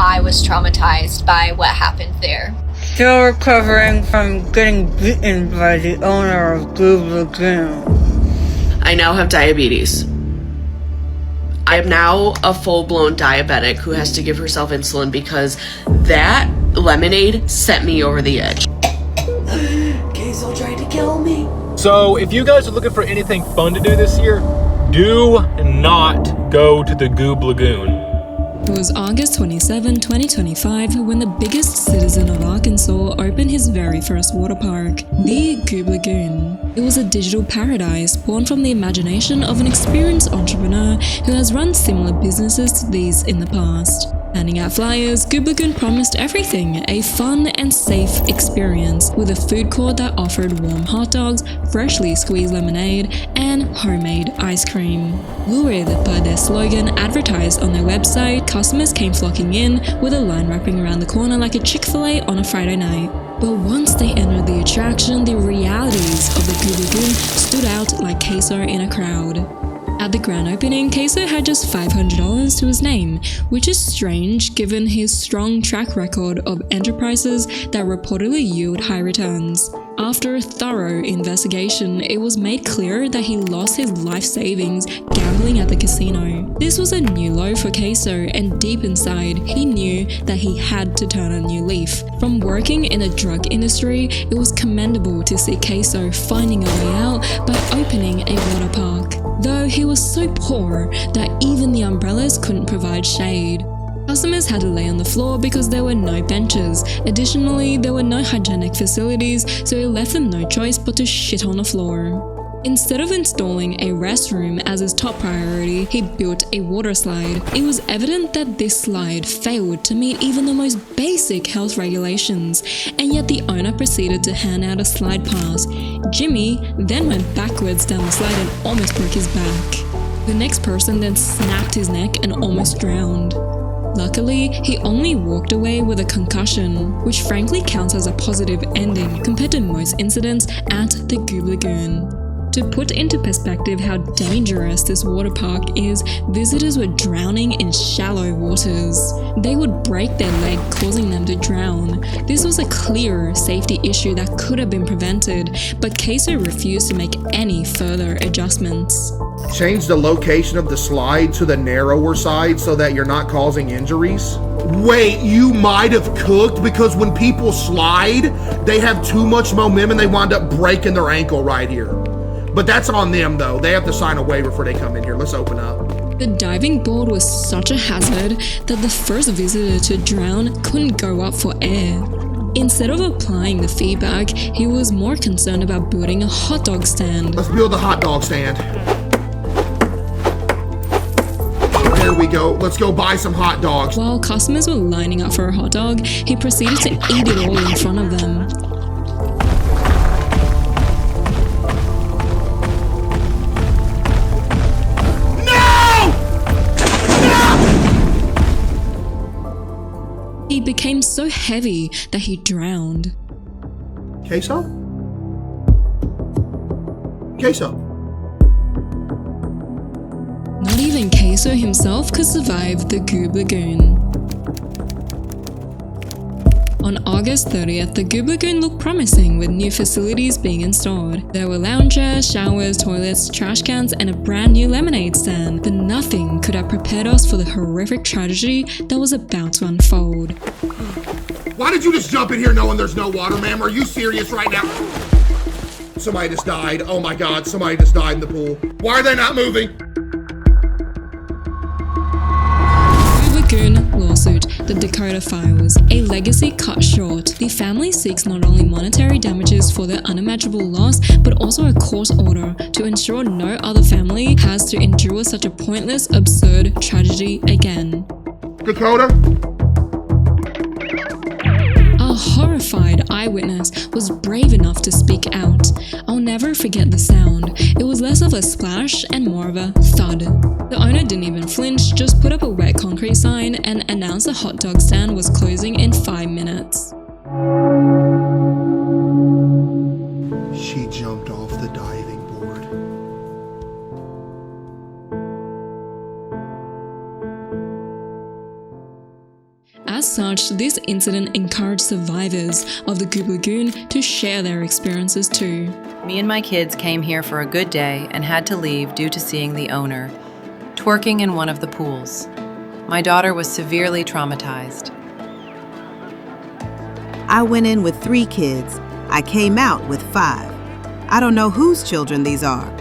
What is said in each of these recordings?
I was traumatized by what happened there. Still recovering from getting beaten by the owner of Goob Lagoon. I now have diabetes. I am now a full-blown diabetic who has to give herself insulin because that lemonade sent me over the edge. Caseoh tried to kill me. So if you guys are looking for anything fun to do this year, do not go to the Goob Lagoon. It was August 27, 2025 when the biggest citizen of Arkansas opened his very first water park, the Goob Lagoon. It was a digital paradise born from the imagination of an experienced entrepreneur who has run similar businesses to these in the past. Handing out flyers, Goob Lagoon promised everything, a fun and safe experience with a food court that offered warm hot dogs, freshly squeezed lemonade, and homemade ice cream. Lured by their slogan advertised on their website, customers came flocking in with a line wrapping around the corner like a Chick-fil-A on a Friday night. But once they entered the attraction, the realities of the Goob Lagoon stood out like Caseoh in a crowd. At the grand opening, Caseoh had just $500 to his name, which is strange given his strong track record of enterprises that reportedly yield high returns. After a thorough investigation, it was made clear that he lost his life savings gambling at the casino. This was a new low for Caseoh, and deep inside, he knew that he had to turn a new leaf. From working in the drug industry, it was commendable to see Caseoh finding a way out by opening a water park. Though he was so poor that even the umbrellas couldn't provide shade. Customers had to lay on the floor because there were no benches. Additionally, there were no hygienic facilities, so it left them no choice but to shit on the floor. Instead of installing a restroom as his top priority, he built a water slide. It was evident that this slide failed to meet even the most basic health regulations, and yet the owner proceeded to hand out a slide pass. Jimmy then went backwards down the slide and almost broke his back. The next person then snapped his neck and almost drowned. Luckily, he only walked away with a concussion, which frankly counts as a positive ending compared to most incidents at the Goob Lagoon. To put into perspective how dangerous this water park is, visitors were drowning in shallow waters. They would break their leg, causing them to drown. This was a clear safety issue that could have been prevented, but Caseoh refused to make any further adjustments. Change the location of the slide to the narrower side so that you're not causing injuries. Wait, you might have cooked because when people slide, they have too much momentum and they wind up breaking their ankle right here. But that's on them though. They have to sign a waiver before they come in here. Let's open up. The diving board was such a hazard that the first visitor to drown couldn't go up for air. Instead of applying the feedback, he was more concerned about building a hot dog stand. Let's build a hot dog stand. There we go. Let's go buy some hot dogs. While customers were lining up for a hot dog, he proceeded to eat it all in front of them. He became so heavy that he drowned. Caseoh? Caseoh? Not even Caseoh himself could survive the Goob Lagoon. On August 30th, the Goob Lagoon looked promising with new facilities being installed. There were lounge chairs, showers, toilets, trash cans, and a brand new lemonade stand. But nothing could have prepared us for the horrific tragedy that was about to unfold. Why did you just jump in here knowing there's no water, ma'am? Are you serious right now? Somebody just died. Oh my God, somebody just died in the pool. Why are they not moving? Lagoon lawsuit, the Dakota Files, a legacy cut short. The family seeks not only monetary damages for their unimaginable loss, but also a court order to ensure no other family has to endure such a pointless, absurd tragedy again. Dakota? A horrified eyewitness was brave enough to speak out. I'll never forget the sound. It was less of a splash and more of a thud. The owner didn't even flinch, just put up a wet concrete sign and announced the hot dog stand was closing in 5 minutes. She jumped off the diving board. As such, this incident encouraged survivors of the Goob Lagoon to share their experiences too. Me and my kids came here for a good day and had to leave due to seeing the owner twerking in one of the pools. My daughter was severely traumatized. I went in with 3 kids. I came out with 5. I don't know whose children these are.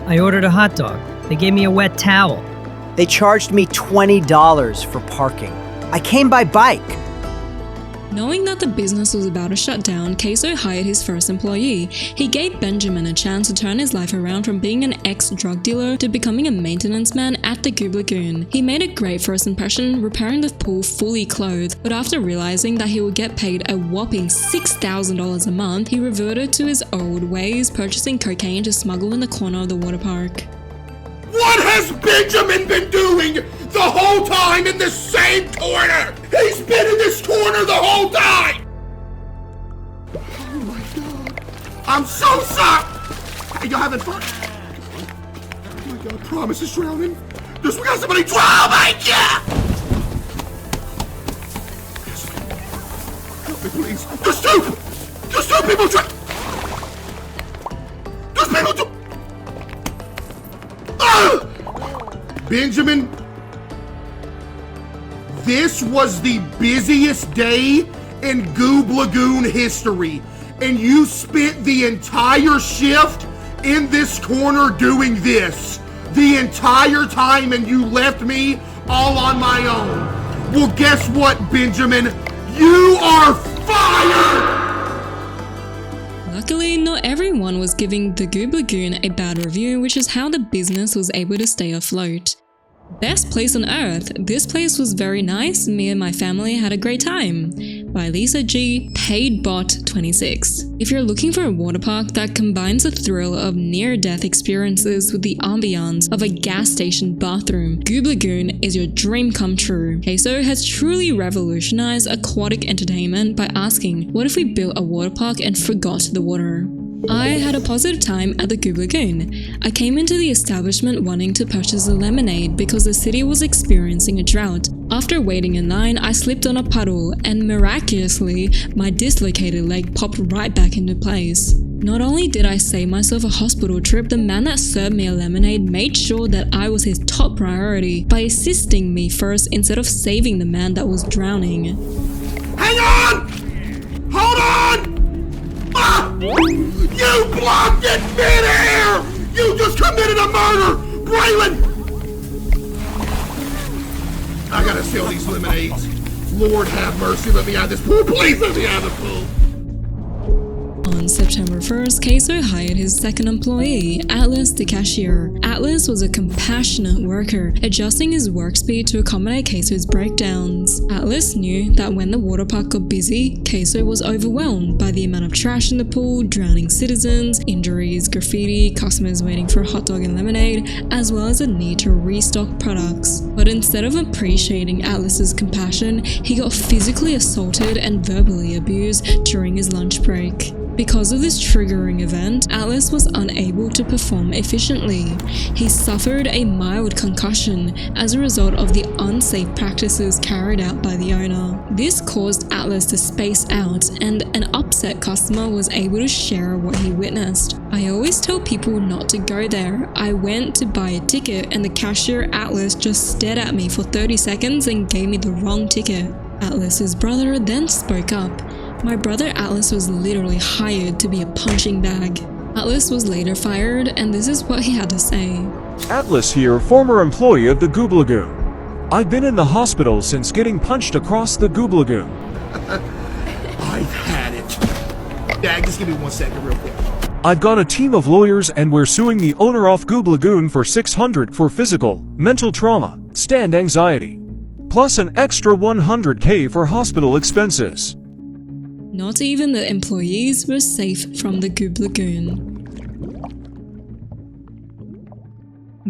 I ordered a hot dog. They gave me a wet towel. They charged me $20 for parking. I came by bike. Knowing that the business was about to shut down, Caseoh hired his first employee. He gave Benjamin a chance to turn his life around from being an ex-drug dealer to becoming a maintenance man at the Goob Lagoon. He made a great first impression, repairing the pool fully clothed, but after realizing that he would get paid a whopping $6,000 a month, he reverted to his old ways, purchasing cocaine to smuggle in the corner of the water park. What has Benjamin been doing the whole time in this same corner? He's been in this corner the whole time! Oh my god. I'm so sorry! Hey, y'all having fun? Oh my god, Promise is drowning. We got somebody drown! Oh my god! Help me, please. There's two people drowning! There's people drowning! Benjamin, this was the busiest day in Goob Lagoon history, and you spent the entire shift in this corner doing this the entire time, and you left me all on my own. Well, guess what, Benjamin? You are fired! Luckily, not everyone was giving the Goob Lagoon a bad review, which is how the business was able to stay afloat. Best place on earth. This place was very nice. Me and my family had a great time. By Lisa G, Paid Bot 26. If you're looking for a water park that combines the thrill of near-death experiences with the ambiance of a gas station bathroom, Goob Lagoon is your dream come true. Caseoh has truly revolutionized aquatic entertainment by asking, what if we built a water park and forgot the water? I had a positive time at the Goob Lagoon. I came into the establishment wanting to purchase a lemonade because the city was experiencing a drought. After waiting in line, I slipped on a puddle and miraculously, my dislocated leg popped right back into place. Not only did I save myself a hospital trip, the man that served me a lemonade made sure that I was his top priority by assisting me first instead of saving the man that was drowning. Hang on! Hold on! Ah! You blocked it mid-air! You just committed a murder! Braylon! I gotta sell these lemonades. Lord have mercy, let me out of this pool. Please let me out of the pool. On September 1st, Caseoh hired his second employee, Atlas the Cashier. Atlas was a compassionate worker, adjusting his work speed to accommodate Caseoh's breakdowns. Atlas knew that when the water park got busy, Caseoh was overwhelmed by the amount of trash in the pool, drowning citizens, injuries, graffiti, customers waiting for a hot dog and lemonade, as well as a need to restock products. But instead of appreciating Atlas's compassion, he got physically assaulted and verbally abused during his lunch break. Because of this triggering event, Atlas was unable to perform efficiently. He suffered a mild concussion as a result of the unsafe practices carried out by the owner. This caused Atlas to space out, and an upset customer was able to share what he witnessed. I always tell people not to go there. I went to buy a ticket and the cashier Atlas just stared at me for 30 seconds and gave me the wrong ticket. Atlas's brother then spoke up. My brother Atlas was literally hired to be a punching bag. Atlas was later fired, and this is what he had to say. Atlas here, former employee of the Goob Lagoon. I've been in the hospital since getting punched across the Goob Lagoon. I've had it. Dad, just give me 1 second real quick. I've got a team of lawyers and we're suing the owner of Goob Lagoon for $600 for physical, mental trauma, stand anxiety, plus an extra $100K for hospital expenses. Not even the employees were safe from the Goob Lagoon.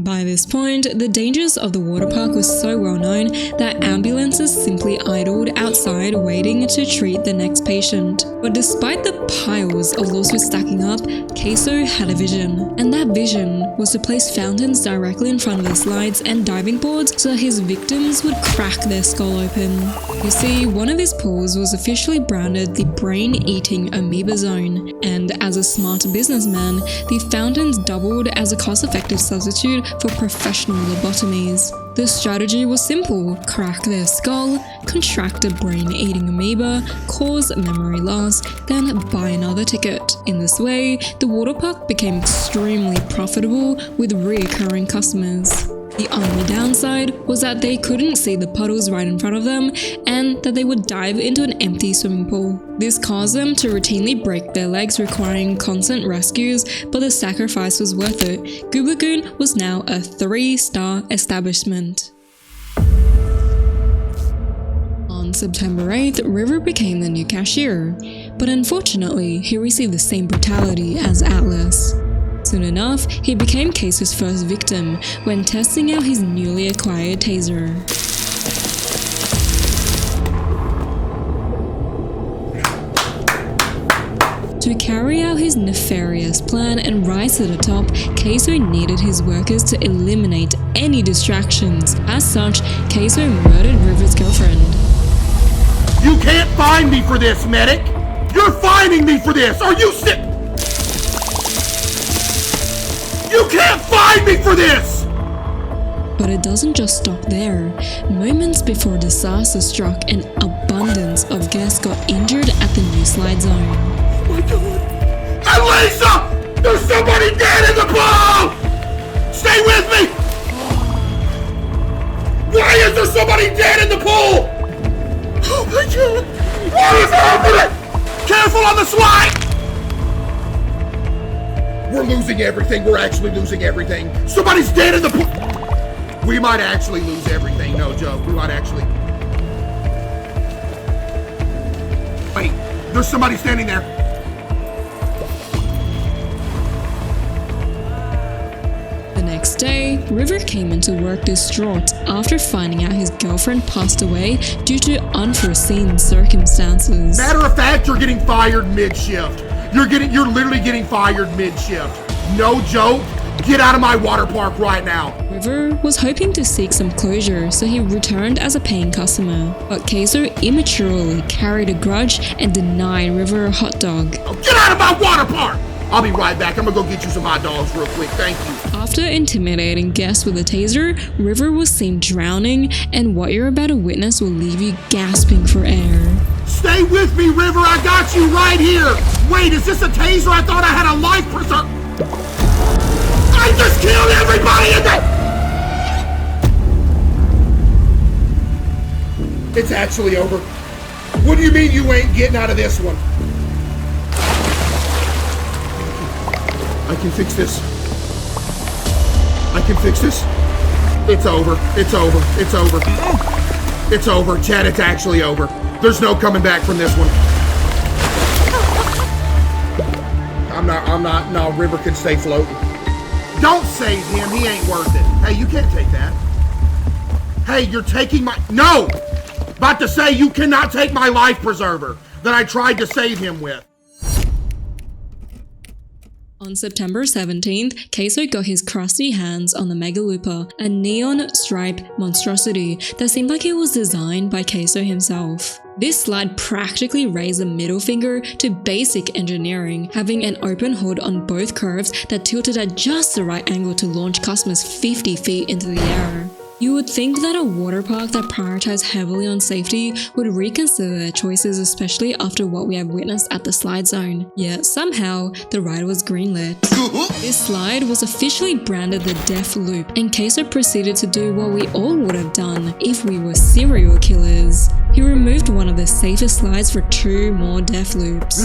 By this point, the dangers of the water park were so well known that ambulances simply idled outside waiting to treat the next patient. But despite the piles of lawsuits stacking up, Caseoh had a vision. And that vision was to place fountains directly in front of the slides and diving boards so that his victims would crack their skull open. You see, one of his pools was officially branded the brain-eating amoeba zone, and as a smart businessman, the fountains doubled as a cost-effective substitute for professional lobotomies. The strategy was simple: crack their skull, contract a brain-eating amoeba, cause memory loss, then buy another ticket. In this way, the water park became extremely profitable with reoccurring customers. The only downside was that they couldn't see the puddles right in front of them and that they would dive into an empty swimming pool. This caused them to routinely break their legs, requiring constant rescues, but the sacrifice was worth it. Goob Lagoon was now a 3-star establishment. On September 8th, River became the new cashier, but unfortunately, he received the same brutality as Atlas. Soon enough, he became Caseoh's first victim when testing out his newly acquired taser. To carry out his nefarious plan and rise to the top, Caseoh needed his workers to eliminate any distractions. As such, Caseoh murdered River's girlfriend. You can't find me for this, medic! You're finding me for this! Are you sick? You can't find me for this! But it doesn't just stop there. Moments before disaster struck, an abundance of guests got injured at the new slide zone. Oh my god! Elisa! There's somebody dead in the pool! Stay with me! Why is there somebody dead in the pool? Oh my god! What is happening? Careful on the slide! We're losing everything. We're actually losing everything. Somebody's dead in the pool. We might actually lose everything. No joke. We might actually. Wait, there's somebody standing there. The next day, River came into work distraught after finding out his girlfriend passed away due to unforeseen circumstances. Matter of fact, you're getting fired mid-shift. You're literally getting fired mid-shift. No joke. Get out of my water park right now. River was hoping to seek some closure, so he returned as a paying customer. But Caseoh immaturely carried a grudge and denied River a hot dog. Oh, get out of my water park! I'll be right back. I'm gonna go get you some hot dogs real quick. Thank you. After intimidating guests with a taser, River was seen drowning, and what you're about to witness will leave you gasping for air. Stay with me, River. I got you right here. Wait, is this a taser? I thought I had a life preserver. I just killed everybody in the... It's actually over. What do you mean you ain't getting out of this one? I can fix this. I can fix this. It's over. It's over. It's over. It's over. Chad, it's actually over. There's no coming back from this one. I'm not, no, River can stay floating. Don't save him, he ain't worth it. Hey, you can't take that. Hey, you're taking my, no! About to say you cannot take my life preserver that I tried to save him with. On September 17th, Caseoh got his crusty hands on the Mega Looper, a neon stripe monstrosity that seemed like it was designed by Caseoh himself. This slide practically raised a middle finger to basic engineering, having an open hood on both curves that tilted at just the right angle to launch customers 50 feet into the air. You would think that a water park that prioritized heavily on safety would reconsider their choices, especially after what we have witnessed at the slide zone. Yet somehow, the ride was greenlit. This slide was officially branded the Death Loop, and Caseoh proceeded to do what we all would have done if we were serial killers. He removed one of the safest slides for 2 more death loops.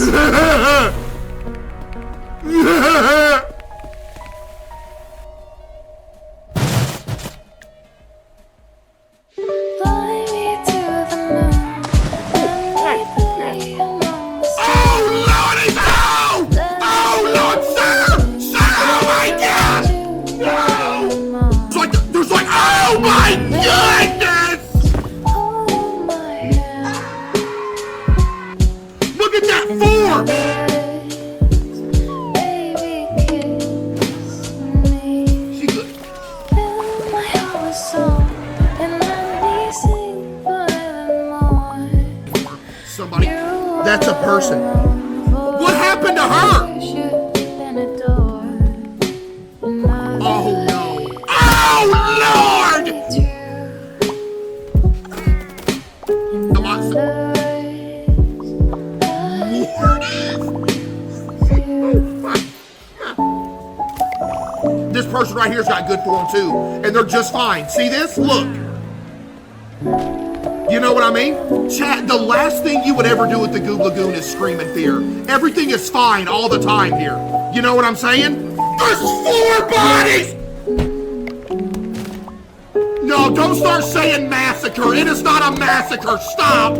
door! She good. Somebody. That's a person. What happened to her? Oh no. Oh Lord! Come on. This person right here's got good form too, and they're just fine. See this? Look. You know what I mean? Chat, the last thing you would ever do with the Goob Lagoon is scream in fear. Everything is fine all the time here. You know what I'm saying? There's 4 bodies! No, don't start saying massacre. It is not a massacre. Stop!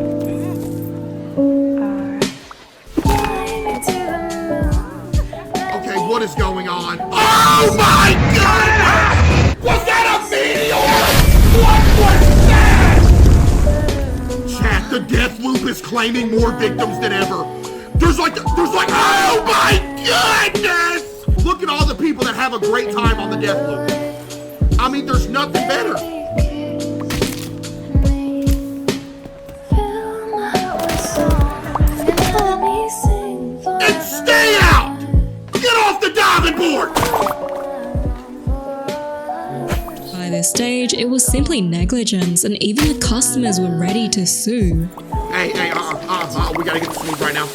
Okay, what is going on? Oh my God! Was that a meteor? What was that? Chat, the death loop is claiming more victims than ever. There's like, oh my goodness! Look at all the people that have a great time on the death loop. I mean, there's nothing better. And stay out! Get off the diving board! By this stage, it was simply negligence, and even the customers were ready to sue. Hey, we gotta get this moved right now.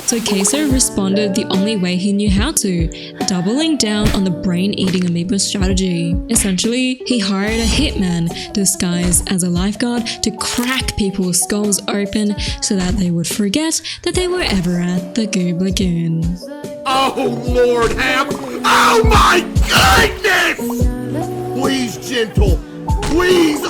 So Caseoh responded the only way he knew how to, doubling down on the brain-eating amoeba strategy. Essentially, he hired a hitman disguised as a lifeguard to crack people's skulls open so that they would forget that they were ever at the Goob Lagoon. Oh Lord have, oh my goodness! Please, gentle, please.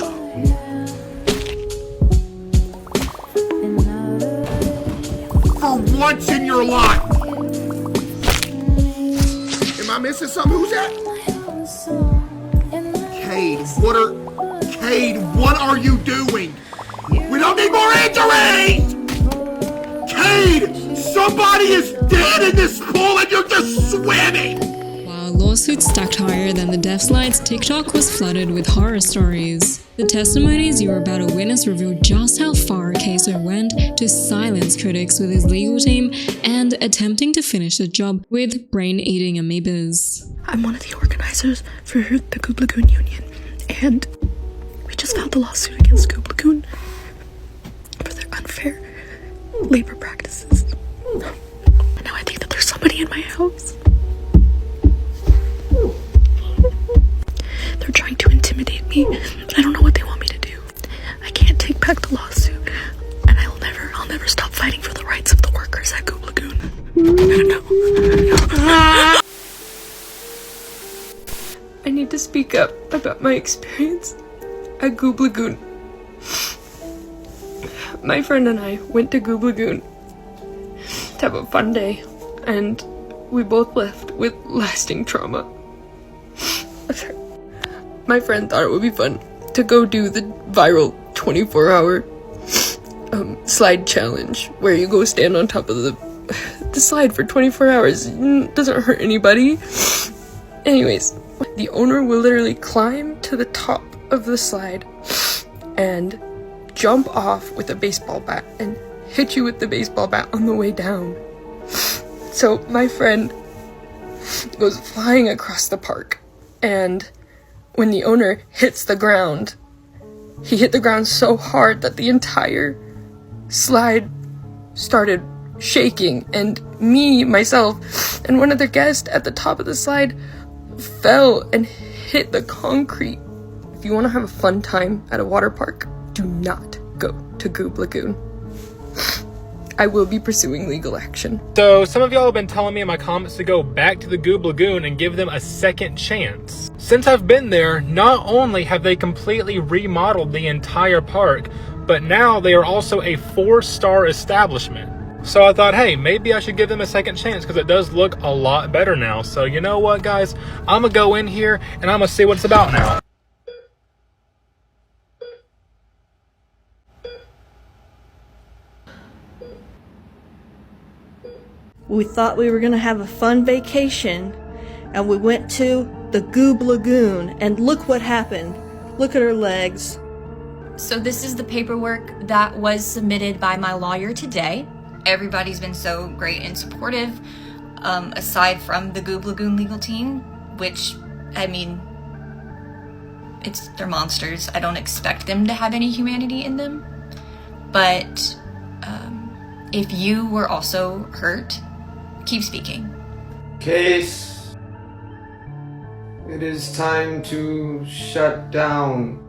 For once in your life. Am I missing something? Who's that? Kade, what are you doing? We don't need more injuries! Kade, somebody is dead in this pool and you're just swimming! While lawsuits stacked higher than the death slides, TikTok was flooded with horror stories. The testimonies you were about to witness revealed just how far Caseoh went to silence critics with his legal team and attempting to finish the job with brain-eating amoebas. I'm one of the organizers for the Goob Lagoon Union, and we just filed a lawsuit against Goob Lagoon for their unfair labor practices. And now I think that there's somebody in my house. They're trying to intimidate me, but I don't know what they want me to do. I can't take back the lawsuit, and I'll never stop fighting for the rights of the workers at Goob Lagoon. No. I need to speak up about my experience at Goob Lagoon. My friend and I went to Goob Lagoon to have a fun day, and we both left with lasting trauma. My friend thought it would be fun to go do the viral 24-hour slide challenge, where you go stand on top of the slide for 24 hours. It doesn't hurt anybody. Anyways, the owner will literally climb to the top of the slide and jump off with a baseball bat and hit you with the baseball bat on the way down. So my friend goes flying across the park, and when the owner hits the ground, he hit the ground so hard that the entire slide started shaking, and myself, and one other guest at the top of the slide fell and hit the concrete. If you want to have a fun time at a water park, do not go to Goob Lagoon. I will be pursuing legal action. So some of y'all have been telling me in my comments to go back to the Goob Lagoon and give them a second chance. Since I've been there, not only have they completely remodeled the entire park, but now they are also a 4-star establishment. So I thought, hey, maybe I should give them a second chance because it does look a lot better now. So you know what, guys? I'm gonna go in here and I'm gonna see what it's about now. We thought we were going to have a fun vacation, and we went to the Goob Lagoon, and look what happened. Look at her legs. So this is the paperwork that was submitted by my lawyer today. Everybody's been so great and supportive, aside from the Goob Lagoon legal team, which, I mean, they're monsters. I don't expect them to have any humanity in them. But if you were also hurt, keep speaking. Case, it is time to shut down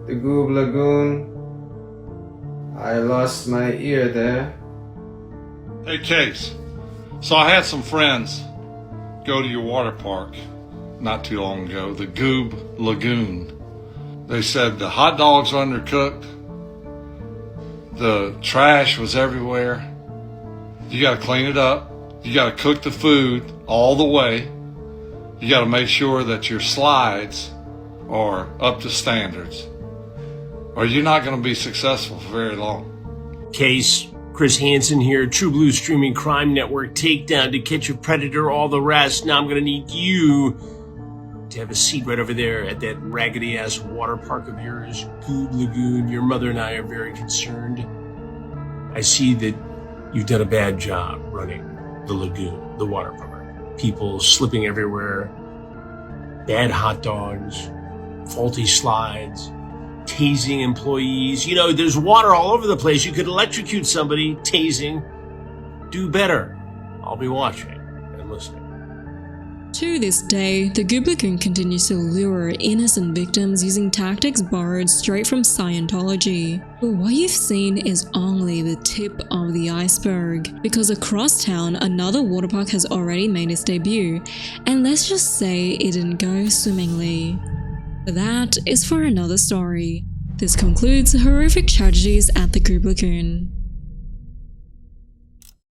the Goob Lagoon. I lost my ear there. Hey Case, so I had some friends go to your water park not too long ago, the Goob Lagoon. They said the hot dogs were undercooked, the trash was everywhere. You gotta clean it up, you gotta cook the food all the way, you gotta make sure that your slides are up to standards, or you're not gonna be successful for very long. Case, Chris Hansen here, True Blue Streaming Crime Network, Takedown, To Catch a Predator, all the rest. Now I'm gonna need you to have a seat right over there at that raggedy-ass water park of yours, Goob Lagoon. Your mother and I are very concerned. I see that you've done a bad job running the lagoon, the water park. People slipping everywhere, bad hot dogs, faulty slides, tasing employees. You know, there's water all over the place. You could electrocute somebody, tasing. Do better. I'll be watching and listening. To this day, the Goob Lagoon continues to lure innocent victims using tactics borrowed straight from Scientology. But what you've seen is only the tip of the iceberg, because across town another water park has already made its debut, and let's just say it didn't go swimmingly. But that is for another story. This concludes Horrific Tragedies at the Goob Lagoon.